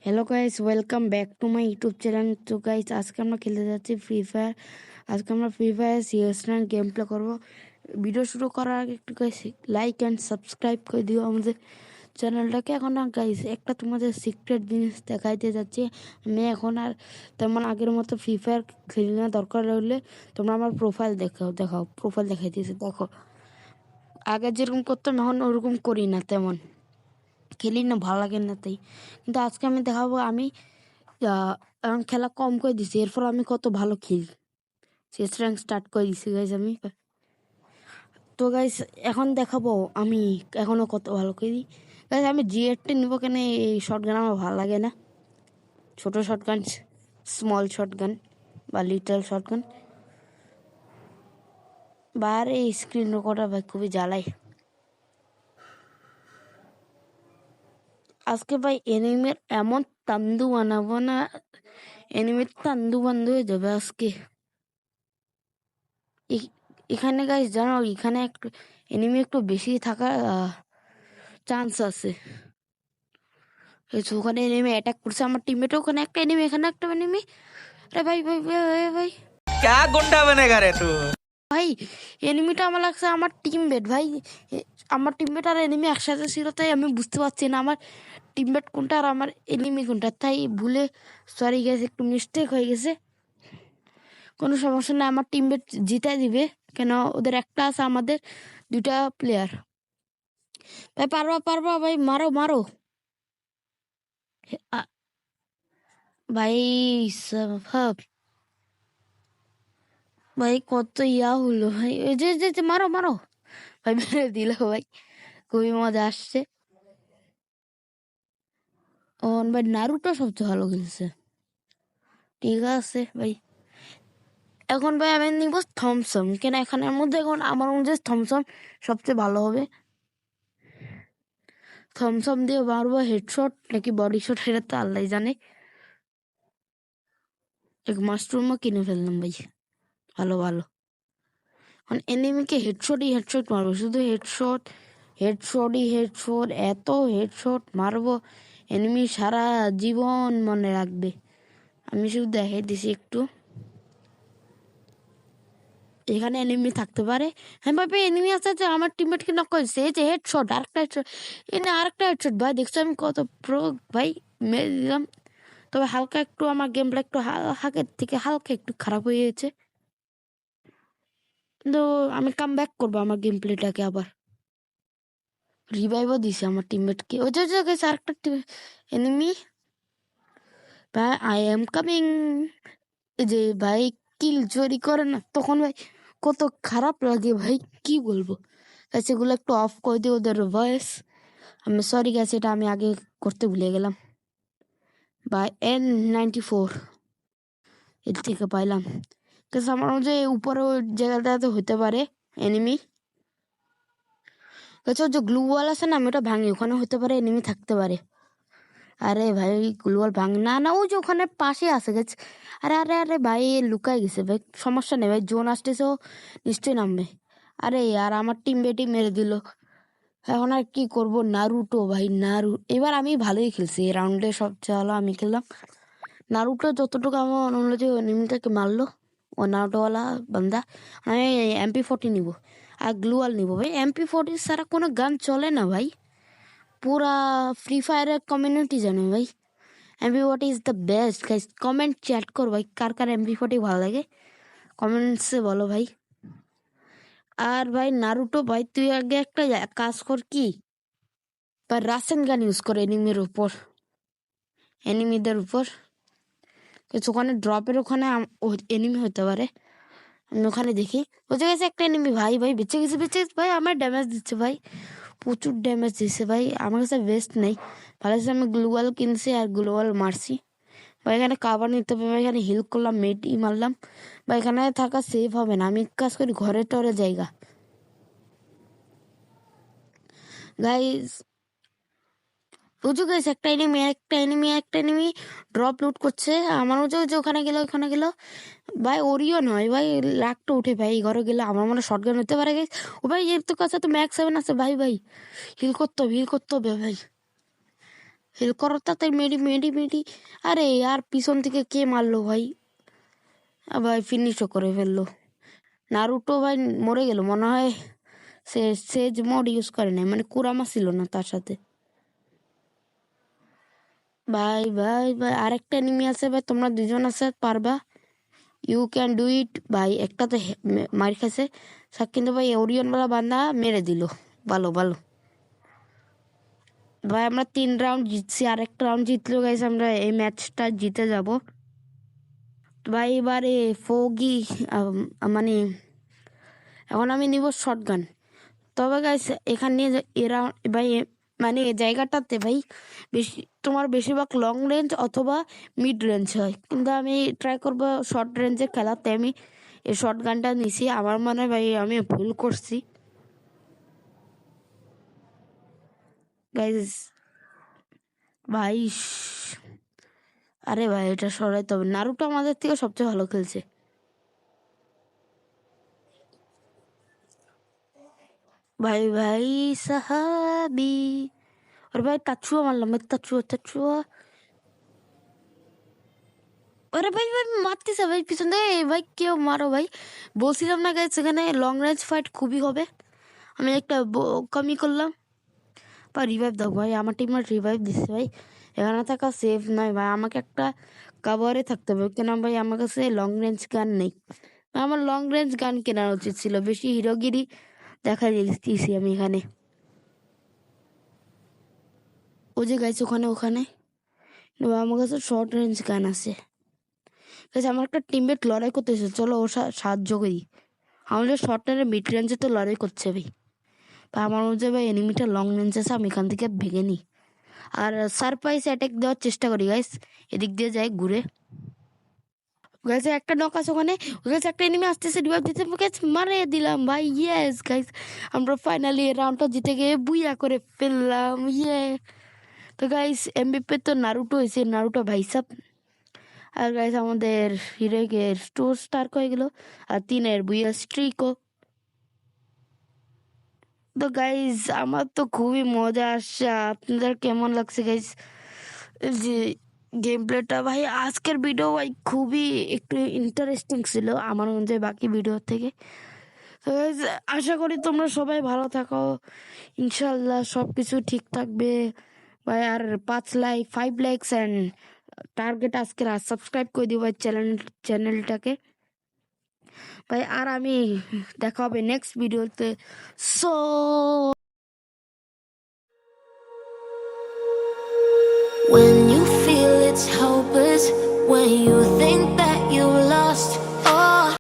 Hello guys, welcome back to my YouTube channel. তো guys, আজকে আমরা খেলতে যাচ্ছি ফ্রি ফায়ার। আজকে আমরা free fire CS rank game play করবো। ভিডিও শুরু করার আগে একটু গাইস লাইক অ্যান্ড সাবস্ক্রাইব করে দিও আমাদের চ্যানেলটাকে। এখন না গাইস, একটা তোমাদের সিক্রেট জিনিস দেখাইতে যাচ্ছি। আমি এখন আর তেমন আগের মতো ফ্রি ফায়ার খেলি না। দরকার হলে তোমরা আমার প্রোফাইল দেখাও প্রোফাইল দেখাইতেছি, দেখো। আগে যেরকম করতাম এখন ওরকম করি না, তেমন খেলি না, ভালো লাগে না তাই। কিন্তু আজকে আমি দেখাবো আমি এখন খেলা কম করে দিছি, এরপর আমি কত ভালো খেলি। শেষ র্যাঙ্ক স্টার্ট করে দিছি গাইজ আমি। তো গাইজ এখন দেখাবো আমি এখনো কত ভালো খেলি। গাইজ আমি জি8 নিবো কেন, এই শটগান আমার ভালো লাগে না। ছোট শটগান, স্মল শটগান বা লিটল শটগান বা আর এই স্ক্রিন রেকর্ডার ভাই খুবই জ্বালাই। আজকে ভাই এনিমের এমন তান্দু বানাবো না, এনিমের তান্দু বান্ধু হয়ে যাবে আজকে। এখানে গাইজ জানো, এখানে একটু এনিমি একটু বেশি থাকার চান্স আছে। ওখানে এনিমি অ্যাটাক করছে, আমার টিমমেট ওখানে একটা এনিমি, এখানে একটা এনিমি। আরে ভাই ভাই ভাই ভাই ভাই क्या गुंडा बनेगा रे तू। ভাই, এনিমিটা আমার লাগছে আমার টিমমেট ভাই। আমার টিমমেট আর এনিমি একসাথে ছিল, তাই আমি বুঝতে পারছি না আমার টিমমেট কোনটা আর আমার এনিমি কোনটা। তাই ভুলে সরি গেছে, একটু মিস্টেক হয়ে গেছে। কোনো সমস্যা না, আমার টিমমেট জিতে দিবে। কেন ওদের একটা আছে, আমাদের দুটা প্লেয়ার। ভাই পারবা পারবা ভাই, মারো মারো ভাই। সব ভাই কত ইয়া হলো ভাই, ওই যে মারো মারো ভাই, মেরে দিল ভাই, খুবই মজা আসছে। ও ভাই নারুটো সবচেয়ে ভালো খেলছে, ঠিক আছে ভাই। এখন ভাই আমি নিব থমসম, কেন এখানের মধ্যে এখন আমার মধ্যে থমসম সবচেয়ে ভালো হবে। থমসম দিয়ে মারবো হেডশট নাকি বডি শট, সেটা তো আল্লাহ জানে। এক মাশরুমও কিনে ফেললাম ভাই, ভালো ভালো। এখন এনিমিকে হেডশট মারবো, শুধু হেডশট, হেডশট, এত হেডশট মারবো এনিমি সারা জীবন মনে রাখবে। আমি শুধু দেখাই দিছি একটু, এখানে এনিমি থাকতে পারে। হ্যাঁ ভাই এনিমি আছে, যে আমার টিমমেটকে নক করেছে, এই যে হেডশট, আরেকটা হেডশট, এনে আরেকটা হেডশট ভাই। দেখছো আমি কত প্রো ভাই, মেরে দিলাম। তবে হালকা একটু আমার গেম প্লে একটু আগের থেকে হালকা একটু খারাপ হয়ে গেছে, কিন্তু আমি কাম ব্যাক করবো আমার গেম প্লেটাকে আবার। রিভাইভও দিছে আমার টিমমেটকে, ওই যে গেছে আরেকটা এনিমি ভাই। I am coming. যে ভাই কিল চুরি করে না তখন ভাই কত খারাপ লাগে ভাই, কি বলবো। সেগুলো একটু অফ করে দিই ওদের ভয়েস। আমি সরি গেছে, এটা আমি আগে করতে ভুলে গেলাম। বা N94 এর থেকে পাইলাম, কারণ আমার মধ্যে উপরে ওই জায়গাটাতে হতে পারে এনিমি। যে গ্লু ওয়াল আছে না, আমি ওটা ভাঙি, ওখানে হতে পারে এনিমি থাকতে পারে। আরে ভাই গ্লু ওয়াল ভাঙ না, না ওই যে ওখানে পাশে আছে গেছে। আরে আরে আরে ভাই লুকাই গেছে ভাই, সমস্যা নেই ভাই, জোন আসতেছে ও নিশ্চয়ই নামবে। আরে আর আমার টিম বেটি মেরে দিল। এখন আর কি করব, নারুটো ভাই এবার আমি ভালোই খেলছি, এই রাউন্ডে সবচেয়ে ভালো আমি খেললাম। নারুটো যতটুকু আমার মনে হলো যে এনিমিটাকে মারলো, ও নারুটোওয়ালা বান্দা। আমি MP40 নিব আর গ্লুয়াল নিব ভাই। MP40 ছাড়া কোনো গান চলে না ভাই, পুরা ফ্রি ফায়ারের কমিউনিটি জানে ভাই MP40 is the best. Guys comment chat কর ভাই, কার কার MP40 ভালো লাগে কমেন্টসে বলো ভাই। আর ভাই নারুটো ভাই, তুই আগে একটা কাজ কর, কি বা রাসেন গান ইউজ করে এনিমিদের উপর। ওখানে ড্রপের ওখানে এনিমি হতে পারে, আমি ওখানে দেখি। বুঝে গেছে একটা এনিমি ভাই, ভাই বেঁচে গেছে ভাই, আমার ড্যামেজ দিচ্ছে ভাই, প্রচুর ড্যামেজ দিচ্ছে ভাই। আমার কাছে বেস্ট নেই, ভালো আছে আমি গ্লোবাল কিনছি আর গ্লোবাল মারছি ভাই। এখানে কাভার নিতে হবে ভাই, এখানে হিল করলাম, মেটই মারলাম বা এখানে থাকা সেফ হবে না। আমি কাজ করি ঘরে টরে জায়গা গাইজ। বুঝো গেছে একটা এনিমি ড্রপ লুট করছে আমার মধ্যে, যে ওখানে গেল ভাই। ওরিও নয় ভাই, রাগটা উঠে ভাই, ঘরে গেলে আমার মনে শর্টগান হতে পারে গাইজ। ও ভাই এর তো কাছে তো ম্যাক্স 7 আছে ভাই, ভাই হিল করতে হবে ভাই। হেল করো তাতে মেডি মেডি মেডি। আরে আর পিছন থেকে কে মারলো ভাই? ভাই ফিনিশও করে ফেললো। নারুটো ভাই মরে গেল মনে হয়। সে সেজ মোড ইউজ করে নাই, মানে কুরামা ছিল না তার সাথে। ভাই ভাই ভাই আরেকটা এনিমি আছে ভাই, তোমরা দুজন আছে, পারবা, ইউ ক্যান ডু ইট ভাই। একটা তো মার খাইছে, কিন্তু ভাই ওরিয়ন वाला বান্দা মেরে দিল। ভালো ভালো ভাই, আমরা 3 রাউন্ড জিতছি, আর একটা রাউন্ড জিতলেও গাইস আমরা এই ম্যাচটা জিতে যাব ভাই। এবারে ফোগি মানে এখন আমি নিব শটগান। তবে গাইস এখানে এরা ভাই মানে এই জায়গাটাতে ভাই বেশি তোমার বেশিরভাগ লং রেঞ্জ অথবা মিড রেঞ্জ হয়, কিন্তু আমি ট্রাই করব শর্ট রেঞ্জে খেলাতে। আমি এই শর্ট গানটা নিছি, আমার মনে হয় ভাই আমি ভুল করছি গাইস। ভাই আরে ভাই এটা সরাইতে হবে, নারুটো আমাদের থেকে সবচেয়ে ভালো খেলছে। ভাই ভাই সাহাবি। আর ভাই তাচুয়া মারলাম ভাই, তাচুয়া তাচুয়া। আরে ভাই ভাই মারতেছে ভাই পিছন থেকে, ভাই কেউ মারো ভাই। বলছিলাম না গাইস এখানে লং রেঞ্জ ফাইট খুবই হবে, আমি একটা কমি করলাম। বা রিভাইভ দাও ভাই, আমার টিমের রিভাইভ দিচ্ছে ভাই। এখানে থাকা সেফ নয় ভাই, আমাকে একটা কাভারে থাকতে হবে, কেন ভাই আমার কাছে লং রেঞ্জ গান নেই। আমার লং রেঞ্জ গান কেনা উচিত ছিল, বেশি হিরোগিরি দেখা দিচ্ছি আমি এখানে। ও যে গাইছে ওখানে ওখানে, আমার কাছে শর্ট রেঞ্জ গান আছে। আমার একটা টিমমেট লড়াই করতেছে, চলো ওর সাহায্য করি। আমাদের শর্ট রেঞ্জে মিড রেঞ্জে তো লড়াই করছে ভাই। বা আমার মধ্যে ভাই এনিমিটা লং রেঞ্জ আছে, আমি এখান থেকে ভেঙে নিই আর সারপ্রাইজ অ্যাটাক দেওয়ার চেষ্টা করি গাইস। এদিক দিয়ে যাই ঘুরে। গাইস একটা নক আছে ওখানে, গাইস একটা এনিমি আসতেছে রিভাইভ দিতে, গাইস মারে দিলাম ভাই। ইয়েস গাইস, আমরা ফাইনালি এই রাউন্ডটা জিতে গিয়ে বুইয়া করে ফেললাম, ইয়ে। তো গাইস এমবিপি তো নারুটো হয়েছে, নারুটো ভাই সাব। আর গাইস আমাদের হিরোইকের 2 স্টার হয়ে গেল, আর 3-এর বুইয়া স্ট্রিকও। তো গাইস আমার তো খুবই মজা আসছে, আপনাদের কেমন লাগছে গাইস যে গেম প্লেটা? ভাই আজকের ভিডিও ভাই খুবই একটু ইন্টারেস্টিং ছিল আমার মনে হয় বাকি ভিডিও থেকে। তো guys, আশা করি তোমরা সবাই ভালো থাকো, ইনশাল্লাহ সব কিছু ঠিক থাকবে ভাই। আর 5 লাইকস অ্যান্ড টার্গেট আজকে সাবস্ক্রাইব করে দিও ভাই চ্যানেলটাকে ভাই। আর আমি দেখা হবে নেক্সট ভিডিওতে। So When you feel it's hopeless, when you think that you